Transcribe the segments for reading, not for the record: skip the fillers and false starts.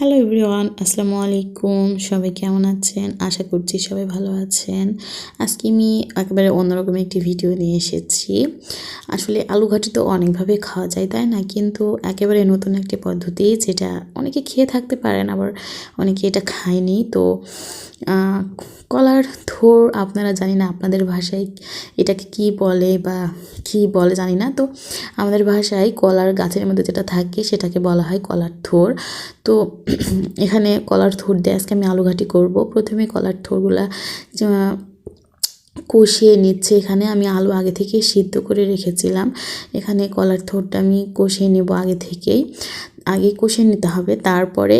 Hello everyone, আসসালামু আলাইকুম। সবাই কেমন আছেন? আশা করছি সবাই ভালো আছেন। আজকে আমি একেবারে অন্যরকম একটি ভিডিও নিয়ে এসেছি। আসলে আলু ঘাটি তো অনেকভাবে খাওয়া যায়, তাই না? কিন্তু একেবারে নতুন একটি পদ্ধতি, যেটা অনেকে খেয়ে থাকতে পারেন, আবার অনেকে এটা খায়নি। তো কলার থোড়, আপনারা জানি না আপনাদের ভাষায় এটাকে কি বলে বা কি বলে জানি না। তো আমাদের ভাষায় কলার গাছের মধ্যে যেটা থাকে সেটাকে বলা হয় কলার থোড়। তো এখানে কলার থোড় দিয়ে আজকে আমি আলু ঘাটি করব। প্রথমে কলার থোড়গুলা কষিয়ে নিচ্ছে। এখানে আমি আলু আগে থেকে সিদ্ধ করে রেখেছিলাম। এখানে কলার থোড়টা আমি কষিয়ে নেব আগে কষিয়ে নিতে হবে। তারপরে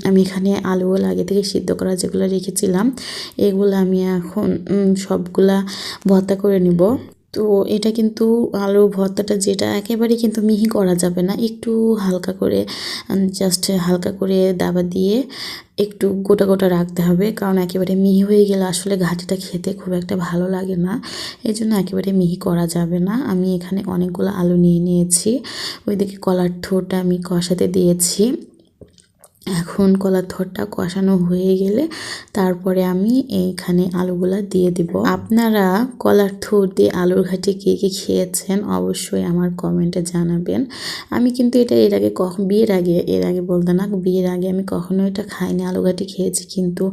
আমি এখানে আলুগুলো আগে থেকে সিদ্ধ করা যেগুলো রেখেছিলাম, এগুলো আমি এখন সবগুলা ভর্তা করে নিব। তো এটা কিন্তু আলু ভর্তাটা, যেটা একেবারে কিন্তু মিহি করা যাবে না, একটু হালকা করে, জাস্ট হালকা করে দাবা দিয়ে একটু গোটা গোটা রাখতে হবে। কারণ একেবারে মিহি হয়ে গেলে আসলে ঘাটিটা খেতে খুব একটা ভালো লাগে না, এই জন্য একেবারে মিহি করা যাবে না। আমি এখানে অনেকগুলো আলু নিয়ে নিয়েছি। ওইদিকে কলার থোড়টা আমি কষাতে দিয়েছি। এখন কলার থোড়টা কষানো হয়ে গেলে তারপরে আমি এইখানে আলুগুলা দিয়ে দিব। আপনারা কলার থোড় দিয়ে আলুর ঘাটি কে কে খেয়েছেন অবশ্যই আমার কমেন্টে জানাবেন। আমি কিন্তু এটা এর আগে বলতে না, বিয়ের আগে আমি কখনো এটা খাইনি। আলু ঘাটি খেয়েছি কিন্তু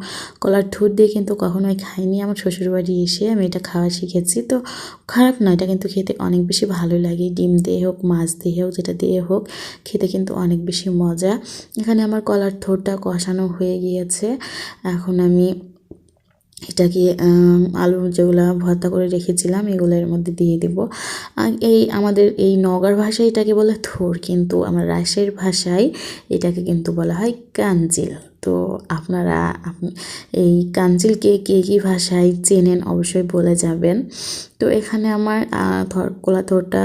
কলার থোড় দিয়ে কিন্তু কখনোই খাইনি। আমার শ্বশুরবাড়ি এসে আমি এটা খাওয়া শিখেছি। তো খারাপ না, এটা কিন্তু খেতে অনেক বেশি ভালো লাগে। ডিম দিয়ে হোক, মাছ দিয়ে হোক, যেটা দিয়ে হোক, খেতে কিন্তু অনেক বেশি মজা। এখানে আমার কলার থোড়টা কষানো হয়ে গিয়েছে। এখন আমি এটাকে আলু যেগুলো ভর্তা করে রেখেছিলাম এগুলো এর মধ্যে দিয়ে দেব। আমাদের এই নওগাঁর ভাষায় এটাকে বলে থোড়, কিন্তু আমার রাজশাহীর ভাষায় এটাকে কিন্তু বলা হয় কাঞ্জিল। তো আপনারা এই কাঞ্জিলকে কে কী ভাষায় চেনেন অবশ্যই বলে যাবেন। তো এখানে আমার কলা থোড়টা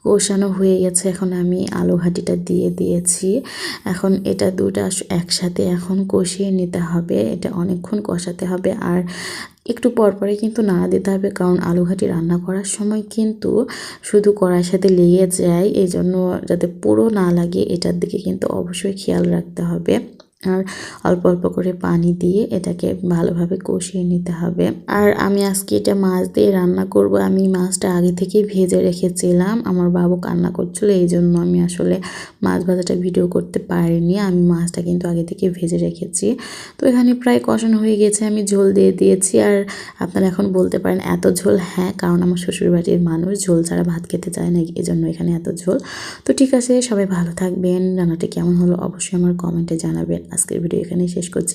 কষানো হয়ে গেছে। এখন আমি আলু ঘাটিটা দিয়ে দিয়েছি। এখন এটা দুটো একসাথে এখন কষিয়ে নিতে হবে। এটা অনেকক্ষণ কষাতে হবে, আর একটু পরপরে কিন্তু নাড়া দিতে হবে, কারণ আলু ঘাটি রান্না করার সময় কিন্তু শুধু কড়াইয়ের সাথে লেগে যায়। এই জন্য যাতে পুরো না লাগে এটার দিকে কিন্তু অবশ্যই খেয়াল রাখতে হবে। আর অল্প অল্প করে পানি দিয়ে এটাকে ভালোভাবে কষিয়ে নিতে হবে। আর আমি আজকে এটা মাছ দিয়ে রান্না করব। আমি মাছটা আগে থেকেই ভেজে রেখেছিলাম। আমার বাবু কান্না করছিল, এই জন্য আমি আসলে মাছ ভাজাটা ভিডিও করতে পারিনি। আমি মাছটা কিন্তু আগে থেকে ভেজে রেখেছি। তো এখানে প্রায় কষানো হয়ে গেছে, আমি ঝোল দিয়ে দিয়েছি। আর আপনারা এখন বলতে পারেন এত ঝোল? হ্যাঁ, কারণ আমার শ্বশুরবাড়ির মানুষ ঝোল ছাড়া ভাত খেতে চায় না, এজন্য এখানে এত ঝোল। তো ঠিক আছে, সবাই ভালো থাকবেন। রান্নাটি কেমন হলো অবশ্যই আমার কমেন্টে জানাবেন। আজকের ভিডিও এখানেই শেষ করছি।